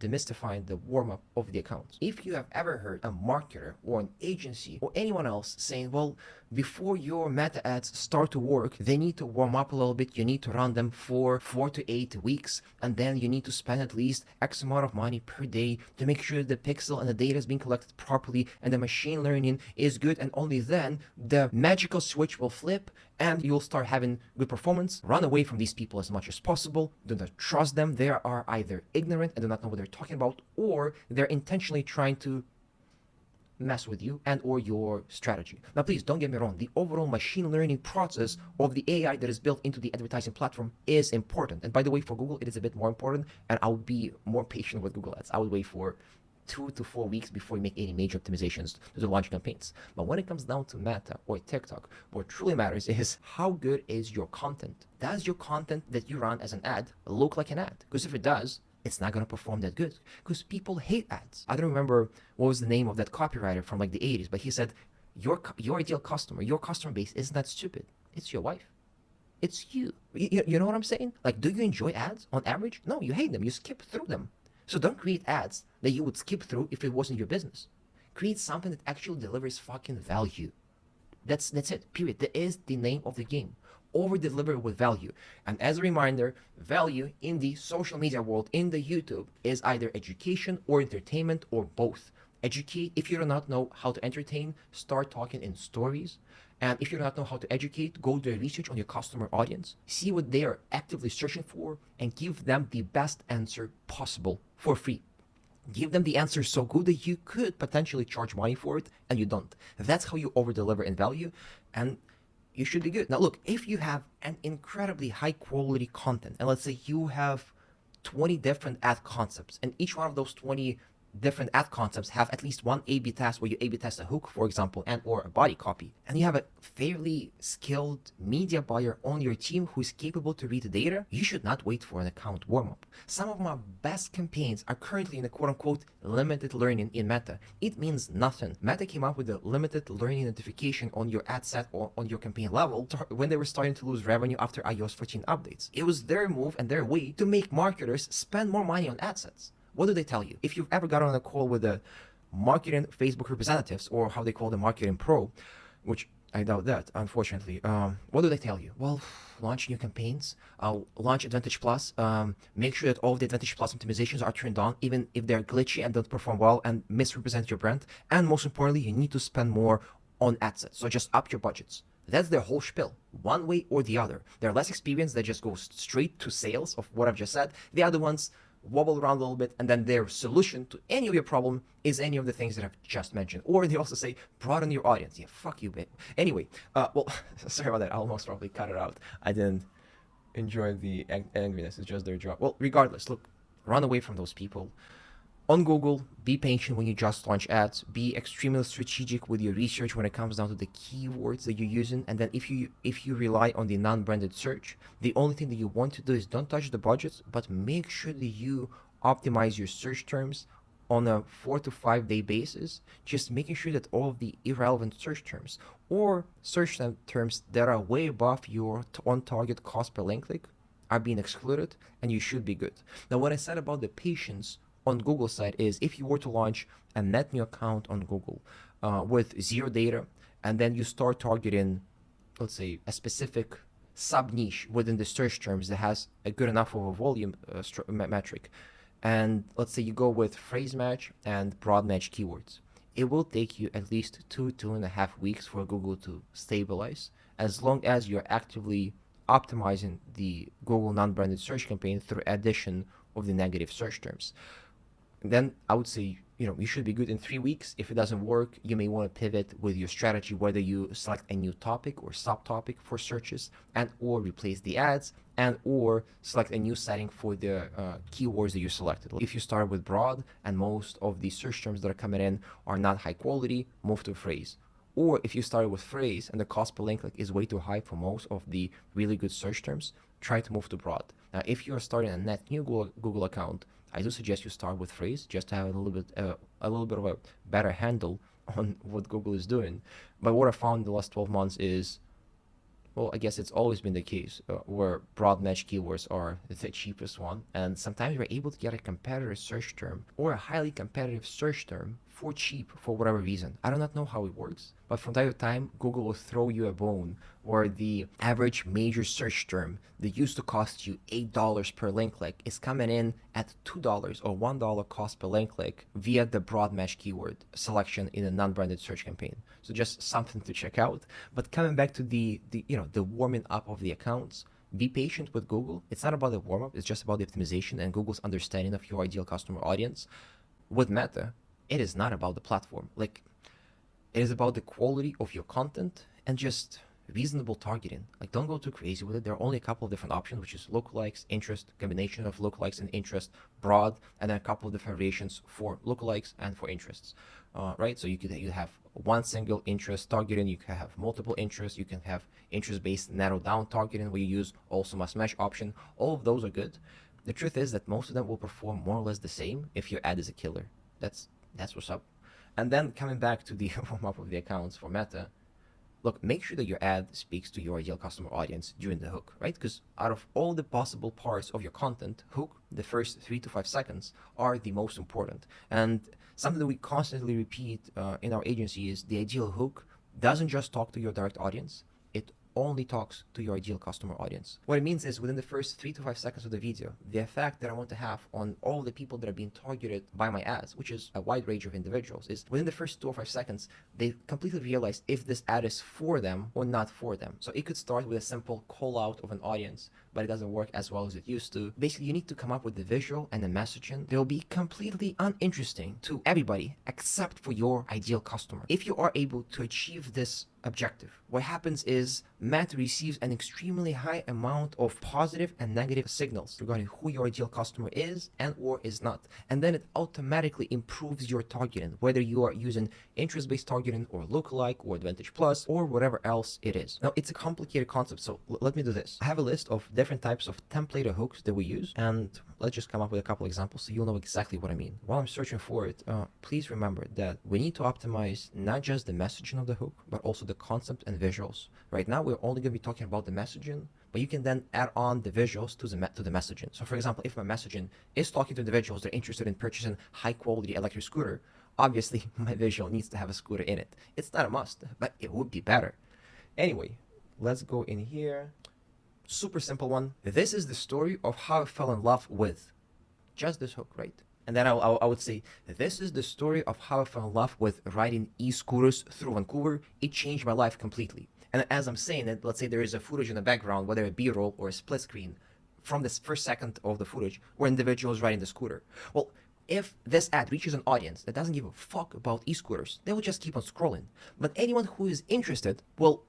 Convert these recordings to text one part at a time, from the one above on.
demystifying the warm-up of the accounts. If you have ever heard a marketer or an agency or anyone else saying, well, before your meta ads start to work, they need to warm up a little bit, you need to run them for 4 to 8 weeks, and then you need to spend at least X amount of money per day to make sure the pixel and the data is being collected properly and the machine learning is good, and only then the magical switch will flip and you'll start having good performance. Run away from these people as much as possible. Do not trust them. They are either ignorant and do not know what they're talking about, or they're intentionally trying to mess with you and or your strategy. Now, please don't get me wrong. The overall machine learning process of the AI that is built into the advertising platform is important. And by the way, for Google, it is a bit more important, and I would be more patient with Google Ads. I would wait for 2 to 4 weeks before you make any major optimizations to the launch campaigns. But when it comes down to Meta or TikTok, what truly matters is how good is your content. Does your content that you run as an ad look like an ad? Because if it does, it's not going to perform that good, because people hate ads. I don't remember what was the name of that copywriter from like the 80s, but he said, your ideal customer, your customer base isn't that stupid. It's your wife. It's you. You know what I'm saying? Like, do you enjoy ads on average? No, you hate them. You skip through them. So don't create ads that you would skip through if it wasn't your business. Create something that actually delivers fucking value. That's it, period. That is the name of the game. Over deliver with value. And as a reminder, value in the social media world, in the YouTube, is either education or entertainment or both. Educate. If you do not know how to entertain, start talking in stories. And if you do not know how to educate, go do research on your customer audience, see what they are actively searching for, and give them the best answer possible for free. Give them the answer so good that you could potentially charge money for it, and you don't. That's how you over deliver in value, and you should be good. Now look, if you have an incredibly high quality content, and let's say you have 20 different ad concepts, and each one of those 20 different ad concepts have at least one A/B test where you A/B test a hook, for example, and or a body copy, and you have a fairly skilled media buyer on your team who is capable to read the data, you should not wait for an account warm-up. Some of my best campaigns are currently in a quote-unquote limited learning in Meta. It means nothing. Meta came up with a limited learning notification on your ad set or on your campaign level when they were starting to lose revenue after iOS 14 updates. It was their move and their way to make marketers spend more money on ad sets. What do they tell you? If you've ever got on a call with the marketing Facebook representatives, or how they call the marketing pro, which I doubt that, unfortunately, what do they tell you? Well, launch new campaigns, launch Advantage Plus, make sure that all of the Advantage Plus optimizations are turned on, even if they're glitchy and don't perform well and misrepresent your brand. And most importantly, you need to spend more on ad sets. So just up your budgets. That's their whole spiel, one way or the other. They're less experienced, they just go straight to sales of what I've just said. The other ones wobble around a little bit, and then their solution to any of your problem is any of the things that I've just mentioned. Or they also say, broaden your audience. Yeah, fuck you, babe. Anyway, well, sorry about that. I'll most probably cut it out. I didn't enjoy the angriness. It's just their job. Well, regardless, look, run away from those people. On Google, be patient when you just launch ads. Be extremely strategic with your research when it comes down to the keywords that you're using. And then if you rely on the non-branded search, the only thing that you want to do is don't touch the budgets, but make sure that you optimize your search terms on a 4 to 5 day basis, just making sure that all of the irrelevant search terms or search terms that are way above your on-target cost per link click are being excluded, and you should be good. Now, what I said about the patience on Google side is, if you were to launch a net new account on Google with zero data, and then you start targeting, let's say, a specific sub niche within the search terms that has a good enough of a volume metric, and let's say you go with phrase match and broad match keywords, it will take you at least 2.5 weeks for Google to stabilize, as long as you're actively optimizing the Google non-branded search campaign through addition of the negative search terms. And then I would say, you should be good in 3 weeks. If it doesn't work, you may want to pivot with your strategy, whether you select a new topic or subtopic for searches, and or replace the ads, and or select a new setting for the keywords that you selected. If you start with broad and most of the search terms that are coming in are not high quality, move to phrase. Or if you started with phrase and the cost per link click is way too high for most of the really good search terms, try to move to broad. Now, if you're starting a net new Google account, I do suggest you start with phrase, just to have a little bit of a better handle on what Google is doing. But what I found in the last 12 months is Well, I guess it's always been the case where broad match keywords are the cheapest one, and sometimes we're able to get a competitive search term or a highly competitive search term for cheap for whatever reason. I do not know how it works, but from time to time, Google will throw you a bone where the average major search term that used to cost you $8 per link click is coming in at $2 or $1 cost per link click via the broad match keyword selection in a non-branded search campaign. So just something to check out. But coming back to the warming up of the accounts, be patient with Google. It's not about the warm up, it's just about the optimization and Google's understanding of your ideal customer audience. With Meta, it is not about the platform. Like, it is about the quality of your content and just reasonable targeting. Like, don't go too crazy with it. There are only a couple of different options, which is lookalikes, interest, combination of lookalikes and interest, broad, and then a couple of different variations for lookalikes and for interests. Right? So you have one single interest targeting, you can have multiple interests, you can have interest-based narrow down targeting where you use also must match option. All of those are good. The truth is that most of them will perform more or less the same if your ad is a killer. That's what's up. And then coming back to the warm up of the accounts for Meta, look, make sure that your ad speaks to your ideal customer audience during the hook, right? Because out of all the possible parts of your content, hook, the first 3 to 5 seconds, are the most important. And something that we constantly repeat in our agency is the ideal hook doesn't just talk to your direct audience, it only talks to your ideal customer audience. What it means is within the first 3 to 5 seconds of the video, the effect that I want to have on all the people that are being targeted by my ads, which is a wide range of individuals, is within the first 2 or 5 seconds, they completely realize if this ad is for them or not for them. So it could start with a simple call out of an audience, but it doesn't work as well as it used to. Basically, you need to come up with the visual and the messaging that will be completely uninteresting to everybody except for your ideal customer. If you are able to achieve this objective, what happens is Meta receives an extremely high amount of positive and negative signals regarding who your ideal customer is and or is not. And then it automatically improves your targeting, whether you are using interest-based targeting or lookalike or Advantage Plus or whatever else it is. Now, it's a complicated concept, so let me do this. I have a list of different types of templated hooks that we use, and let's just come up with a couple examples so you'll know exactly what I mean. While I'm searching for it, please remember that we need to optimize not just the messaging of the hook, but also the concept and visuals. Right now, we're only going to be talking about the messaging, but you can then add on the visuals to the messaging. So for example, if my messaging is talking to individuals that are interested in purchasing high quality electric scooter, obviously my visual needs to have a scooter in it. It's not a must, but it would be better. Anyway, let's go in here. Super simple one. This is the story of how I fell in love with just this hook, right? And then I would say, this is the story of how I fell in love with riding e-scooters through Vancouver. It changed my life completely. And as I'm saying it, let's say there is a footage in the background, whether a B-roll or a split screen, from this first second of the footage where individual is riding the scooter. Well, if this ad reaches an audience that doesn't give a fuck about e-scooters, they will just keep on scrolling. But anyone who is interested will,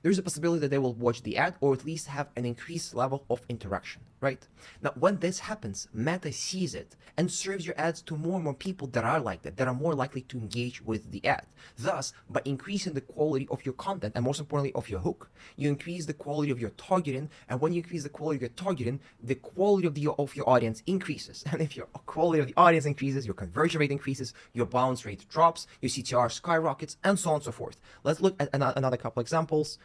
there's a possibility that they will watch the ad or at least have an increased level of interaction, right? Now, when this happens, Meta sees it and serves your ads to more and more people that are like that are more likely to engage with the ad. Thus, by increasing the quality of your content and most importantly of your hook, you increase the quality of your targeting. And when you increase the quality of your targeting, the quality of your audience increases. And if your quality of the audience increases, your conversion rate increases, your bounce rate drops, your CTR skyrockets, and so on and so forth. Let's look at another couple examples.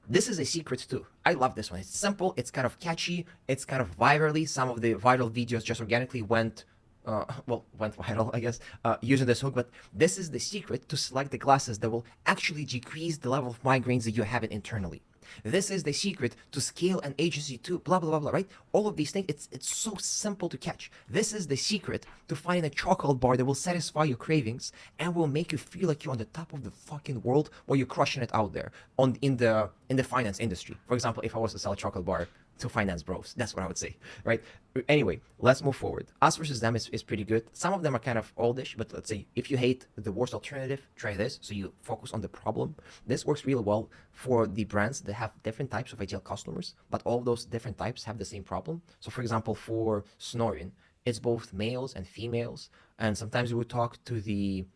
This is a secret too. I love this one. It's simple, it's kind of catchy, it's kind of virally. Some of the viral videos just organically went viral, I guess, using this hook. But this is the secret to select the glasses that will actually decrease the level of migraines that you have internally. This is the secret to scale an agency to blah, blah, blah, blah, right? All of these things, it's so simple to catch. This is the secret to finding a chocolate bar that will satisfy your cravings and will make you feel like you're on the top of the fucking world while you're crushing it out there in the finance industry. For example, if I was to sell a chocolate bar to finance bros, that's what I would say, right? Anyway, let's move forward. Us versus them is pretty good. Some of them are kind of oldish, but let's say if you hate the worst alternative, try this. So you focus on the problem. This works really well for the brands that have different types of ideal customers, but all of those different types have the same problem. So for example, for snoring, it's both males and females. And sometimes we would talk to the,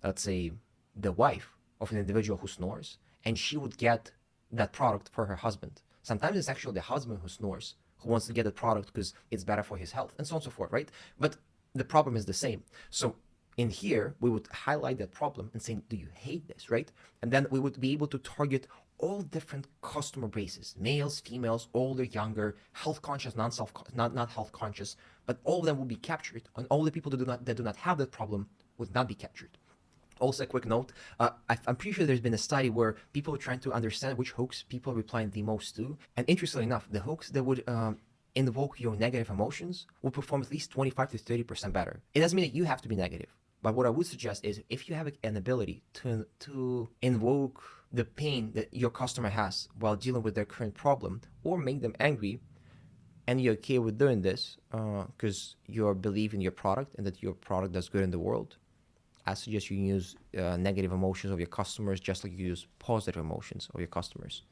let's say, the wife of an individual who snores, and she would get that product for her husband. Sometimes it's actually the husband who snores, who wants to get the product because it's better for his health, and so on and so forth, right? But the problem is the same. So in here, we would highlight that problem and say, do you hate this, right? And then we would be able to target all different customer bases, males, females, older, younger, health conscious, not health conscious, but all of them will be captured, and all the people that do not have that problem would not be captured. Also, a quick note, I'm pretty sure there's been a study where people are trying to understand which hooks people are replying the most to. And interestingly enough, the hooks that would invoke your negative emotions will perform at least 25 to 30% better. It doesn't mean that you have to be negative. But what I would suggest is if you have an ability to invoke the pain that your customer has while dealing with their current problem or make them angry, and you're okay with doing this because you believe in your product and that your product does good in the world, I suggest you use negative emotions of your customers just like you use positive emotions of your customers.